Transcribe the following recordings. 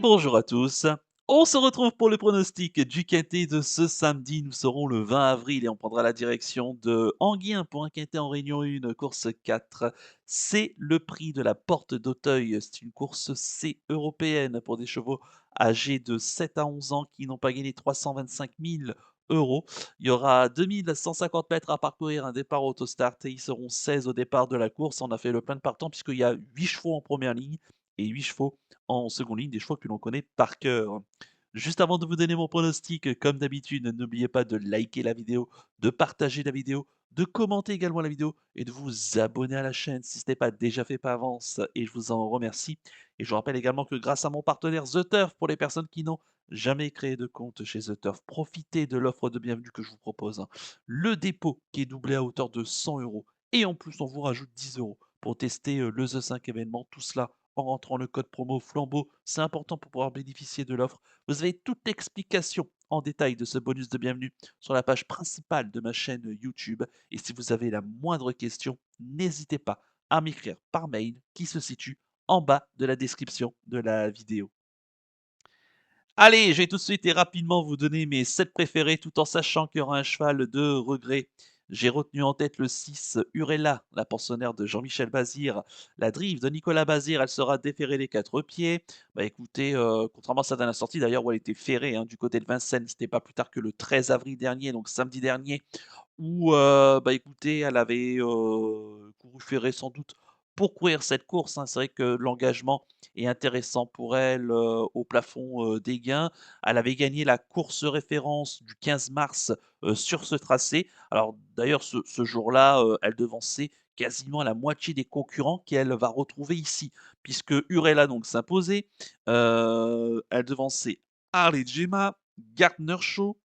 Bonjour à tous. On se retrouve pour le pronostic du quintet de ce samedi. Nous serons le 20 avril et on prendra la direction de Anguien pour un quintet en Réunion 1, course 4. C'est le prix de la Porte d'Auteuil. C'est une course C européenne pour des chevaux âgés de 7 à 11 ans qui n'ont pas gagné 325 000 euros. Il y aura 2150 mètres à parcourir, un départ autostart et ils seront 16 au départ de la course. On a fait le plein de partants puisqu'il y a 8 chevaux en première ligne et 8 chevaux en seconde ligne, des choix que l'on connaît par cœur. Juste avant de vous donner mon pronostic, comme d'habitude, n'oubliez pas de liker la vidéo, de partager la vidéo, de commenter également la vidéo et de vous abonner à la chaîne si ce n'est pas déjà fait par avance et je vous en remercie. Et je vous rappelle également que grâce à mon partenaire The Turf, pour les personnes qui n'ont jamais créé de compte chez The Turf, profitez de l'offre de bienvenue que je vous propose, hein. Le dépôt qui est doublé à hauteur de 100 euros et en plus on vous rajoute 10 euros pour tester le The 5 événement, tout cela en rentrant le code promo Flambeau. C'est important pour pouvoir bénéficier de l'offre. Vous avez toute l'explication en détail de ce bonus de bienvenue sur la page principale de ma chaîne YouTube. Et si vous avez la moindre question, n'hésitez pas à m'écrire par mail qui se situe en bas de la description de la vidéo. Allez, je vais tout de suite et rapidement vous donner mes 7 préférés tout en sachant qu'il y aura un cheval de regret. J'ai retenu en tête le 6 Urella, la pensionnaire de Jean-Michel Bazir. La drive de Nicolas Bazir, elle sera déférée les 4 pieds. Bah écoutez, contrairement à sa dernière sortie d'ailleurs où elle était ferrée, hein, du côté de Vincennes, c'était pas plus tard que le 13 avril dernier, donc samedi dernier, où, bah, écoutez, elle avait, couru ferré sans doute pour courir cette course, hein. C'est vrai que l'engagement est intéressant pour elle, au plafond, des gains. Elle avait gagné la course référence du 15 mars, sur ce tracé. Alors d'ailleurs ce jour-là, elle devançait quasiment la moitié des concurrents qu'elle va retrouver ici, puisque Urella donc s'imposait, elle devançait Harley Gemma, Gardner Shaw,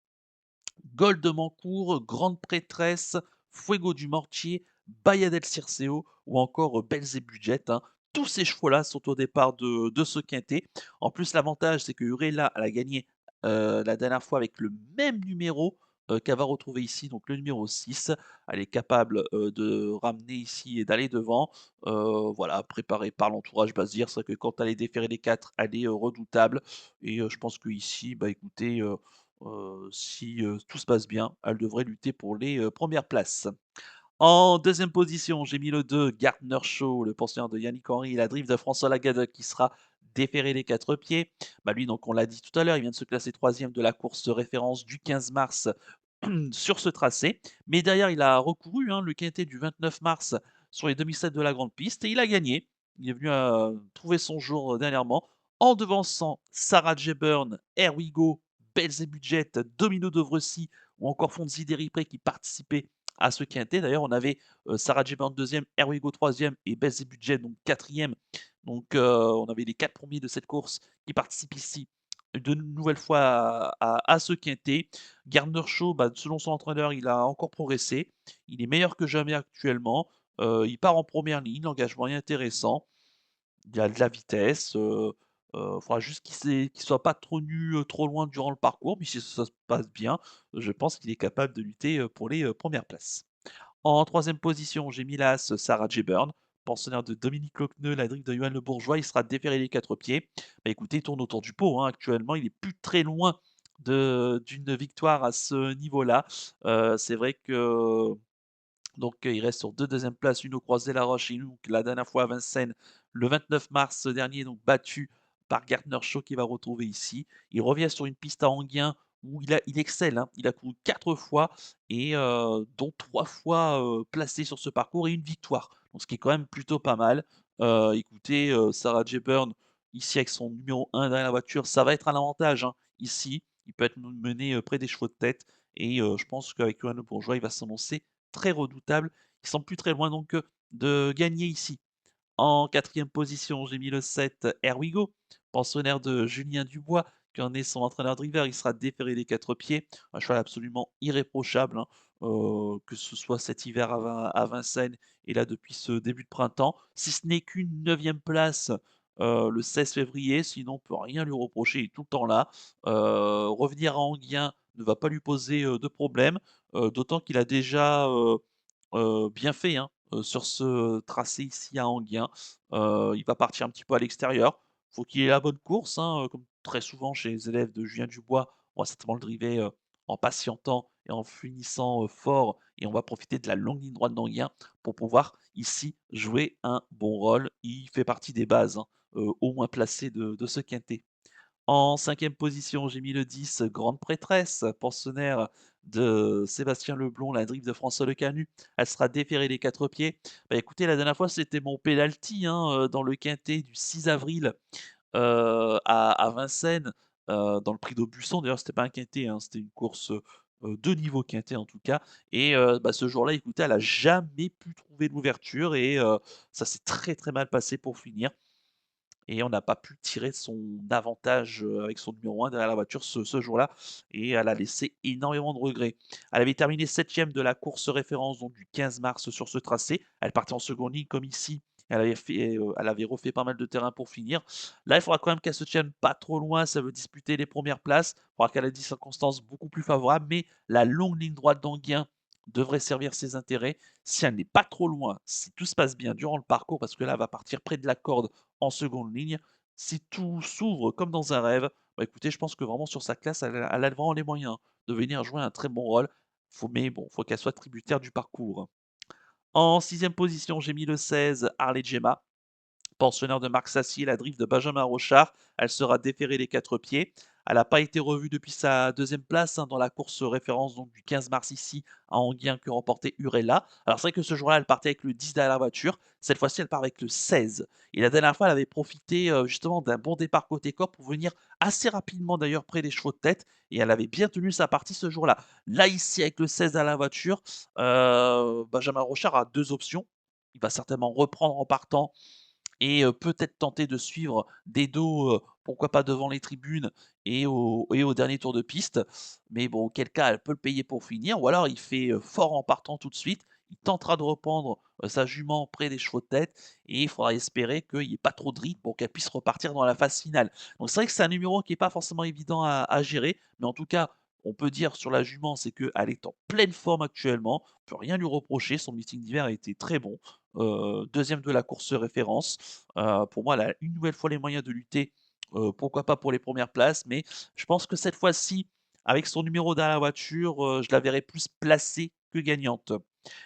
Gold de Mancourt, Grande Prêtresse, Fuego du Mortier, Bahia del Circeo ou encore Belzébuth, hein. Tous ces chevaux-là sont au départ de ce quintet. En plus, l'avantage, c'est que Urella, elle a gagné la dernière fois avec le même numéro qu'elle va retrouver ici, donc le numéro 6. Elle est capable de ramener ici et d'aller devant. Voilà, préparée par l'entourage Bazir. C'est vrai que quand elle est déférée des 4, elle est redoutable. Et je pense que ici, bah écoutez, si, tout se passe bien, elle devrait lutter pour les, 1 places. En deuxième position, j'ai mis le 2 Gardner Shaw, le pensionnaire de Yannick Henry et la drift de François Lagade qui sera déféré les 4 pieds. Bah, lui, donc on l'a dit tout à l'heure, il vient de se classer 3e de la course référence du 15 mars sur ce tracé. Mais derrière, il a recouru, hein, le quintet du 29 mars sur les 2007 de la grande piste et il a gagné. Il est venu, trouver son jour, dernièrement en devançant Sarah J. Byrne, Here We Go, Belzébuth, Domino de Vrecy ou encore Fonzi Deripré qui participaient à ce quintet. D'ailleurs, on avait, Sarah J. Byrne 2e, Here We Go 3e et Belzébuth donc 4e. Donc, on avait les 4 premiers de cette course qui participent ici de nouvelle fois à ce quintet. Gardner Shaw, bah, selon son entraîneur, il a encore progressé. Il est meilleur que jamais actuellement. Il part en première ligne, l'engagement est intéressant. Il y a de la vitesse, faudra juste qu'il soit pas trop nu, trop loin durant le parcours, mais si ça se passe bien, je pense qu'il est capable de lutter, pour les, 1 places. En troisième position, j'ai mis l'as Sarah J. Byrne, pensionnaire de Dominique Lochneux, la drift de Johan Le Bourgeois. Il sera déféré les 4 pieds. Bah, écoutez, il tourne autour du pot, hein, actuellement. Il est plus très loin d'une victoire à ce niveau-là. C'est vrai que donc il reste sur 2 deuxièmes places, une au Croisé-la-Roche et une donc la dernière fois à Vincennes, le 29 mars dernier, donc battu par Gardner Shaw qui va retrouver ici. Il revient sur une piste à Enghien où il excelle, hein. Il a couru 4 fois et dont 3 fois, placé sur ce parcours et une victoire. Donc ce qui est quand même plutôt pas mal. Écoutez, Sarah J. Byrne, ici avec son numéro 1 derrière la voiture, ça va être un avantage, hein, ici. Il peut être mené, près des chevaux de tête et je pense qu'avec Johan Le Bourgeois, il va s'annoncer très redoutable. Il semble plus très loin donc, de gagner ici. En quatrième position, j'ai mis le 7 Here We Go, pensionnaire de Julien Dubois, qui en est son entraîneur driver. Il sera déféré des 4 pieds. Un cheval absolument irréprochable, hein, que ce soit cet hiver à Vincennes et là depuis ce début de printemps. Si ce n'est qu'une neuvième place, le 16 février, sinon on peut rien lui reprocher, il est tout le temps là. Revenir à Enghien ne va pas lui poser, de problème, d'autant qu'il a déjà, bien fait, hein, sur ce tracé ici à Enghien. Il va partir un petit peu à l'extérieur. Faut qu'il ait la bonne course, hein, comme très souvent chez les élèves de Julien Dubois, on va certainement le driver, en patientant et en finissant, fort et on va profiter de la longue ligne droite d'Anguien pour pouvoir ici jouer un bon rôle. Il fait partie des bases, hein, au moins placées de ce quintet. En cinquième position, j'ai mis le 10, Grande Prêtresse, pensionnaire de Sébastien Leblond, la drive de François Lecanu. Elle sera déférée des 4 pieds. Bah, écoutez, la dernière fois, c'était mon pénalty, hein, dans le quintet du 6 avril, à Vincennes, dans le prix d'Aubusson. D'ailleurs, c'était pas un quintet, hein, c'était une course, de niveau quintet en tout cas et bah, ce jour-là, écoutez, elle a jamais pu trouver l'ouverture et ça s'est très, très mal passé pour finir et on n'a pas pu tirer son avantage, avec son numéro 1 derrière la voiture ce jour-là et elle a laissé énormément de regrets. Elle avait terminé 7e de la course référence donc du 15 mars sur ce tracé. Elle partait en seconde ligne comme ici. Elle avait refait pas mal de terrain pour finir. Là, il faudra quand même qu'elle se tienne pas trop loin, ça veut disputer les premières places. Il faudra qu'elle ait des circonstances beaucoup plus favorables, mais la longue ligne droite d'Anguien devrait servir ses intérêts. Si elle n'est pas trop loin, si tout se passe bien durant le parcours, parce que là, elle va partir près de la corde en seconde ligne. Si tout s'ouvre comme dans un rêve, bah écoutez, je pense que vraiment sur sa classe, elle a vraiment les moyens de venir jouer un très bon rôle. Mais bon, faut qu'elle soit tributaire du parcours. En sixième position, j'ai mis le 16, Harley Gemma. Pensionnaire de Marc Sassier, la drift de Benjamin Rochard, elle sera déférée des 4 pieds. Elle n'a pas été revue depuis sa deuxième place, hein, dans la course référence donc du 15 mars ici à Anguien que remportait Urella. Alors c'est vrai que ce jour-là, elle partait avec le 10 derrière la voiture. Cette fois-ci, elle part avec le 16. Et la dernière fois, elle avait profité justement d'un bon départ côté corps pour venir assez rapidement d'ailleurs près des chevaux de tête. Et elle avait bien tenu sa partie ce jour-là. Là, ici, avec le 16 à la voiture, Benjamin Rochard a deux options. Il va certainement reprendre en partant et peut-être tenter de suivre des dos, pourquoi pas devant les tribunes et au dernier tour de piste. Mais bon, auquel cas elle peut le payer pour finir ou alors il fait, fort en partant tout de suite. Il tentera de reprendre, sa jument près des chevaux de tête et il faudra espérer qu'il y ait pas trop de rythme pour qu'elle puisse repartir dans la phase finale. Donc c'est vrai que c'est un numéro qui est pas forcément évident à gérer, mais en tout cas, on peut dire sur la jument, c'est qu'elle est en pleine forme actuellement. On peut rien lui reprocher, son meeting d'hiver a été très bon. 2e de la course référence. Pour moi, elle a une nouvelle fois les moyens de lutter, pourquoi pas pour les premières places, mais je pense que cette fois-ci, avec son numéro dans la voiture, je la verrai plus placée que gagnante.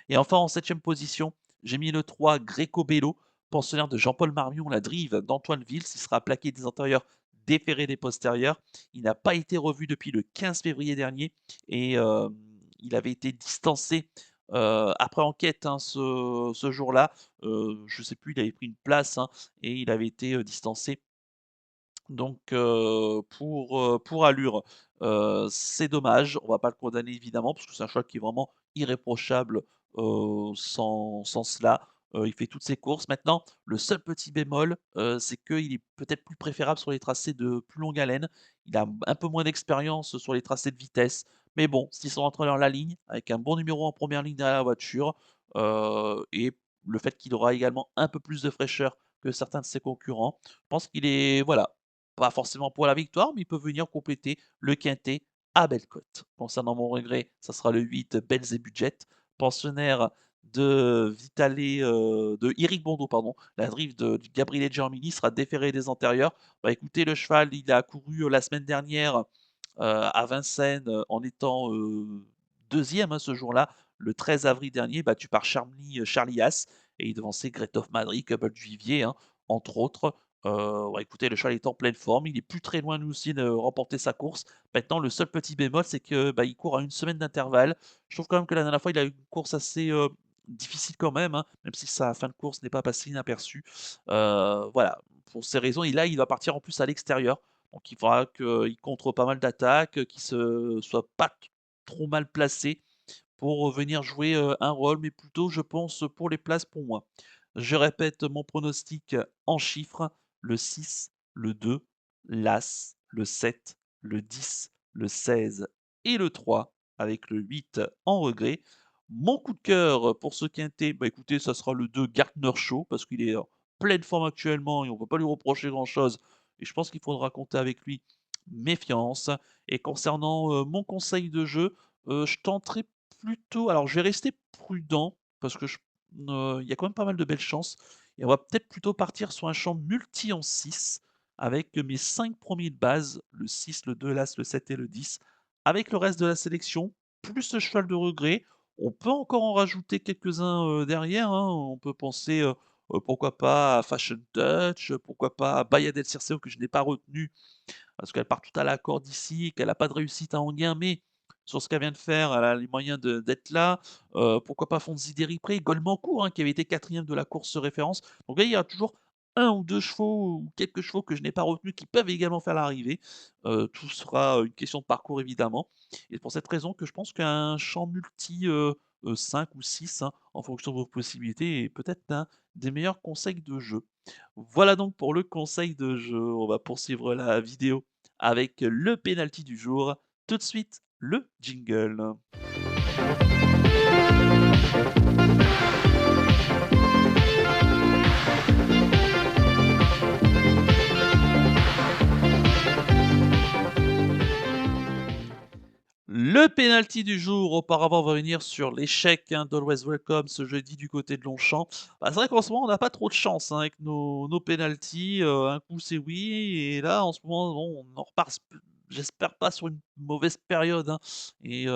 Et enfin, en septième position, j'ai mis le 3 Greco Bello, pensionnaire de Jean-Paul Marmion, la drive d'Antoine Ville, il sera plaqué des antérieurs, déféré des postérieurs. Il n'a pas été revu depuis le 15 février dernier et il avait été distancé, après enquête, hein, ce jour-là. Je sais plus, il avait pris une place, hein, et il avait été, distancé donc pour allure. C'est dommage, on va pas le condamner évidemment parce que c'est un choix qui est vraiment irréprochable, sans cela. Il fait toutes ses courses. Maintenant, le seul petit bémol, c'est qu'il est peut-être plus préférable sur les tracés de plus longue haleine. Il a un peu moins d'expérience sur les tracés de vitesse. Mais bon, s'ils sont rentrés dans la ligne, avec un bon numéro en première ligne derrière la voiture, et le fait qu'il aura également un peu plus de fraîcheur que certains de ses concurrents, je pense qu'il est voilà, pas forcément pour la victoire, mais il peut venir compléter le quintet à belle cote. Concernant mon regret, ça sera le 8 Bells et Budget, pensionnaire de Éric Bondeau, pardon. La drive de Gabriele Giormini sera déférée des antérieurs. Bah, écoutez, le cheval, il a couru, la semaine dernière, à Vincennes, en étant, 2e, hein, ce jour-là, le 13 avril dernier, battu par Charlie Haas et il devançait Greathoff Madrid, Cobble du Vivier, hein, entre autres. Ouais, écoutez, le cheval est en pleine forme, il est plus très loin lui aussi de remporter sa course. Maintenant, le seul petit bémol, c'est que, bah, il court à une semaine d'intervalle. Je trouve quand même que la dernière fois, il a eu une course assez, difficile quand même, hein, même si sa fin de course n'est pas passée inaperçue. Voilà, pour ces raisons et là, il va partir en plus à l'extérieur. Donc il faudra qu'il contre pas mal d'attaques, qu'il se soit pas trop mal placé pour venir jouer, un rôle, mais plutôt je pense pour les places pour moi. Je répète mon pronostic en chiffres, le 6, le 2, l'As, le 7, le 10, le 16 et le 3 avec le 8 en regret. Mon coup de cœur pour ce quintet, bah, écoutez, ça sera le 2 Gartner Show parce qu'il est en pleine forme actuellement et on ne peut pas lui reprocher grand-chose et je pense qu'il faudra compter avec lui. Méfiance et concernant, mon conseil de jeu, je tenterai plutôt alors je vais rester prudent parce que il y a quand même pas mal de belles chances et on va peut-être plutôt partir sur un champ multi en 6. avec mes 5 premiers de base, le 6, le 2, l'As, le 7 et le 10, avec le reste de la sélection, plus le cheval de regret. On peut encore en rajouter quelques-uns, derrière, hein. On peut penser, pourquoi pas à Fashion Touch, pourquoi pas à Bahia del Circeo que je n'ai pas retenu parce qu'elle part tout à la corde ici, qu'elle a pas de réussite à Anguin, mais sur ce qu'elle vient de faire, elle a les moyens d'être là. Pourquoi pas Fonzi Deripré, Goldmancourt, hein, qui avait été 4e de la course référence. Donc là, il y a toujours un ou 2 chevaux ou quelques chevaux que je n'ai pas retenus qui peuvent également faire l'arrivée. Tout sera, une question de parcours évidemment et c'est pour cette raison que je pense qu'un champ multi, 5 ou 6, hein, en fonction de vos possibilités est peut-être un des meilleurs conseils de jeu. Voilà donc pour le conseil de jeu. On va poursuivre la vidéo avec le penalty du jour. Tout de suite, le jingle. Le penalty du jour, auparavant, on va revenir sur l'échec, hein, d'Always Welcome ce jeudi du côté de Longchamp. Bah, c'est vrai qu'en ce moment, on n'a pas trop de chance, hein, avec nos pénaltys, un coup c'est oui et là, en ce moment, bon, on en repart j'espère pas sur une mauvaise période, hein et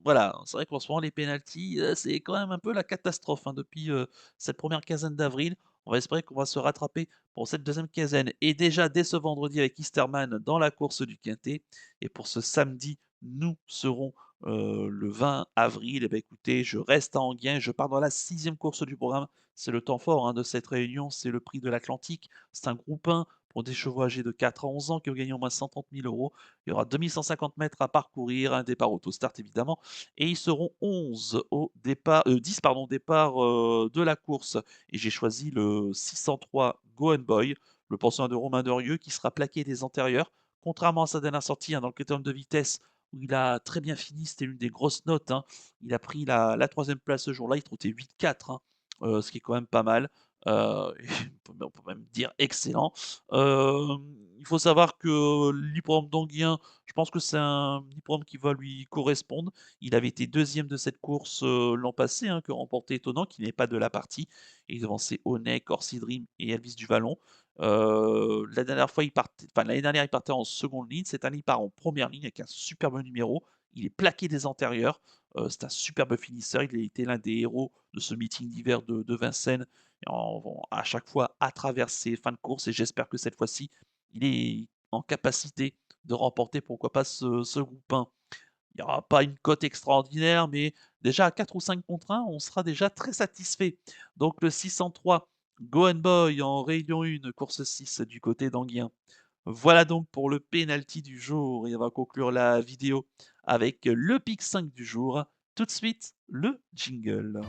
voilà, c'est vrai qu'en ce moment, les pénaltys, c'est quand même un peu la catastrophe, hein, depuis, cette première quinzaine d'avril. On va espérer qu'on va se rattraper pour cette deuxième quinzaine et déjà dès ce vendredi avec Easterman dans la course du quintet. Et pour ce samedi, nous serons, le 20 avril. Et ben écoutez, je reste à Enghien, je pars dans la 6e course du programme. C'est le temps fort, hein, de cette réunion, c'est le prix de l'Atlantique. C'est un groupe 1 pour des chevaux âgés de 4 à 11 ans qui ont gagné au moins 130 000 €. Il y aura 2 150 mètres à parcourir, un départ auto-start évidemment et ils seront 11 au départ 10 pardon, au départ, de la course et j'ai choisi le 603 Go and Boy, le pensionnat de Romain Derieux qui sera plaqué des antérieurs. Contrairement à sa dernière sortie, hein, dans le critérium de vitesse où il a très bien fini, c'était l'une des grosses notes, hein. Il a pris la 3e place ce jour-là, il trottait 8,4, hein, ce qui est quand même pas mal, et on peut même dire excellent. Il faut savoir que l'hippodrome d'Anguien, je pense que c'est un hippodrome qui va lui correspondre. Il avait été 2e de cette course, l'an passé, hein, que remportait Étonnant, qui n'est pas de la partie. Et il devançait Onet, Corsi Dream et Elvis du Vallon. La dernière fois, l'année dernière, il partait en seconde ligne. Cette année, il part en première ligne avec un superbe numéro. Il est plaqué des antérieurs. C'est un superbe finisseur. Il a été l'un des héros de ce meeting d'hiver de Vincennes, à chaque fois à travers ses fins de course. Et j'espère que cette fois-ci, il est en capacité de remporter, pourquoi pas, ce groupe 1. Il n'y aura pas une cote extraordinaire, mais déjà à 4 ou 5 contre 1, on sera déjà très satisfait. Donc le 603 Go and Boy en Réunion 1, course 6 du côté d'Anguien. Voilà donc pour le penalty du jour et on va conclure la vidéo avec le pick 5 du jour. Tout de suite, le jingle.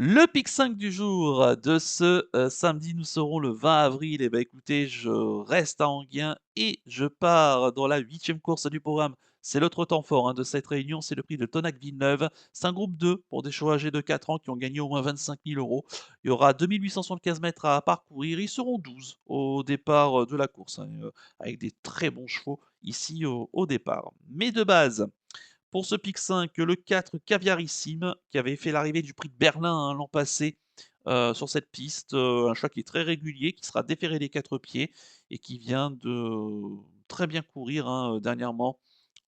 Le pic 5 du jour de ce, samedi, nous serons le 20 avril. Et bah, écoutez, je reste à Enghien et je pars dans la 8e course du programme. C'est l'autre temps fort, hein, de cette réunion, c'est le prix de Tonac-Villeneuve. C'est un groupe 2 pour des chevaux âgés de 4 ans qui ont gagné au moins 25 000 €. Il y aura 2 875 mètres à parcourir. Ils seront 12 au départ, de la course, hein, avec des très bons chevaux ici au départ. Mais de base, pour ce pic 5, le 4 Caviarissime, qui avait fait l'arrivée du prix de Berlin, hein, l'an passé, sur cette piste, un choix qui est très régulier, qui sera déféré des 4 pieds et qui vient de très bien courir, hein, dernièrement,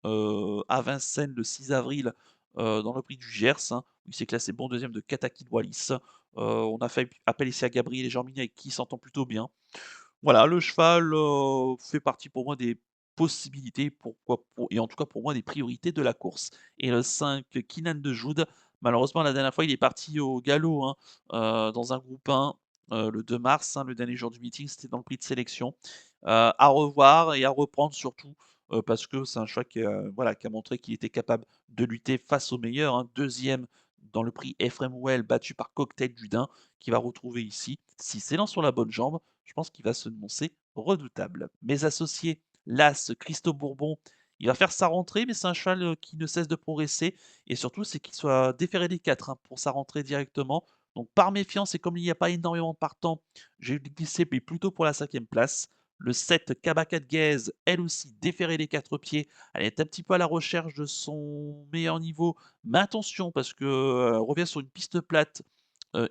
à Vincennes le 6 avril, dans le prix du Gers, hein, où il s'est classé bon deuxième de Kataki de Wallis. On a fait appel ici à Gabriel et Jean-Mini avec qui il s'entend plutôt bien. Voilà, le cheval, fait partie pour moi des possibilités, pourquoi pour et en tout cas pour moi des priorités de la course. Et le 5 Kinan de Joude, malheureusement la dernière fois il est parti au galop, hein, dans un groupe 1, le 2 mars, hein, le dernier jour du meeting, c'était dans le prix de sélection. À revoir et à reprendre surtout, parce que c'est un cheval voilà, qui a montré qu'il était capable de lutter face aux meilleurs, hein. 2e dans le prix Ephraim Well, battu par Cocktail du Dain, qui va retrouver ici. S'il s'élance sur la bonne jambe, je pense qu'il va se annoncer redoutable. Mes associés, l'As Christo Bourbon, il va faire sa rentrée, mais c'est un cheval, qui ne cesse de progresser et surtout, c'est qu'il soit déféré des 4, hein, pour sa rentrée directement. Donc par méfiance et comme il n'y a pas énormément de partants, j'ai glissé mais plutôt pour la 5e place. Le 7 Kabaka de Gaze, elle aussi déférée des 4 pieds. Elle est un petit peu à la recherche de son meilleur niveau, mais attention parce que, elle revient sur une piste plate,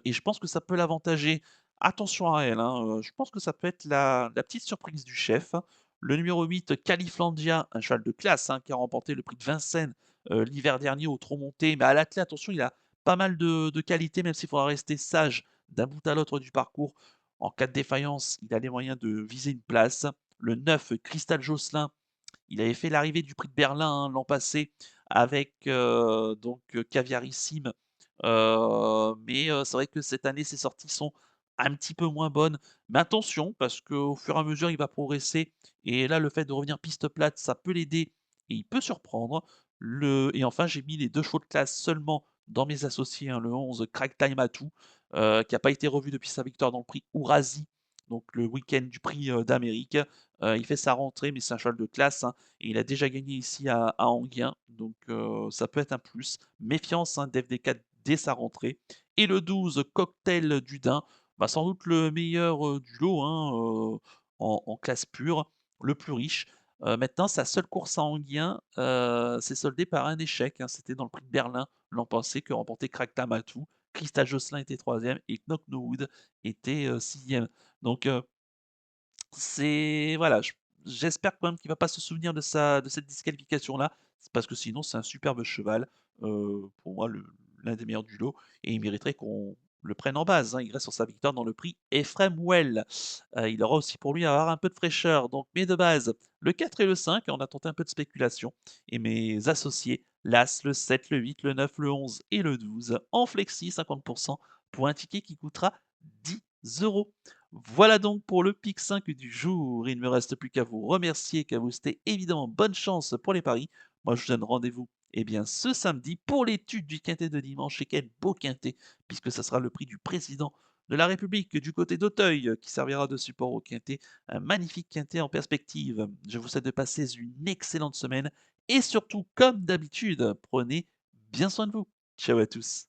et je pense que ça peut l'avantager. Attention à elle, hein, je pense que ça peut être la petite surprise du chef. Le numéro 8 Califlandia, un cheval de classe, hein, qui a remporté le prix de Vincennes, l'hiver dernier au trot monté. Mais à l'attelé, attention, il a pas mal de qualités, même s'il faudra rester sage d'un bout à l'autre du parcours. En cas de défaillance, il a les moyens de viser une place. Le 9 Crystal Josselin, il avait fait l'arrivée du prix de Berlin, hein, l'an passé avec, Caviarissime. Mais c'est vrai que cette année, ses sorties sont un petit peu moins bonnes. Mais attention, parce qu'au fur et à mesure, il va progresser et là, le fait de revenir piste plate, ça peut l'aider et il peut surprendre. Et enfin, j'ai mis les 2 chevaux de classe seulement dans mes associés, hein. Le 11 Crack Time Atou, qui n'a pas été revu depuis sa victoire dans le prix Ourasi, donc le week-end du prix, d'Amérique. Il fait sa rentrée, mais c'est un cheval de classe, hein, et il a déjà gagné ici à Enghien, donc ça peut être un plus. Méfiance, hein, d'FD4 dès sa rentrée. Et le 12 Cocktail du Dain, bah, sans doute le meilleur, du lot, hein, en classe pure, le plus riche. Maintenant sa seule course à Enghien, s'est soldée par un échec, hein. C'était dans le prix de Berlin l'an passé que remportait Crack Tamatou. Crystal Josselin était troisième et Knock No Wood était, 6e. Donc c'est voilà, j'espère quand même qu'il va pas se souvenir de cette disqualification-là, c'est parce que sinon c'est un superbe cheval, pour moi l'un des meilleurs du lot et il mériterait qu'on le prenne en base, hein. Il reste sur sa victoire dans le prix Ephraim Well. Il aura aussi pour lui à avoir un peu de fraîcheur, donc mais de base, le 4 et le 5, on a tenté un peu de spéculation et mes associés, l'As, le 7, le 8, le 9, le 11 et le 12 en flexi 50 pour un ticket qui coûtera 10 €. Voilà donc pour le pic 5 du jour. Il ne me reste plus qu'à vous remercier, qu'à vous souhaiter évidemment bonne chance pour les paris. Moi, je vous donne rendez-vous ce samedi pour l'étude du quintet de dimanche. Et quel beau quintet, puisque ça sera le prix du président de la République du côté d'Auteuil qui servira de support au quintet. Un magnifique quintet en perspective. Je vous souhaite de passer une excellente semaine et surtout, comme d'habitude, prenez bien soin de vous. Ciao à tous.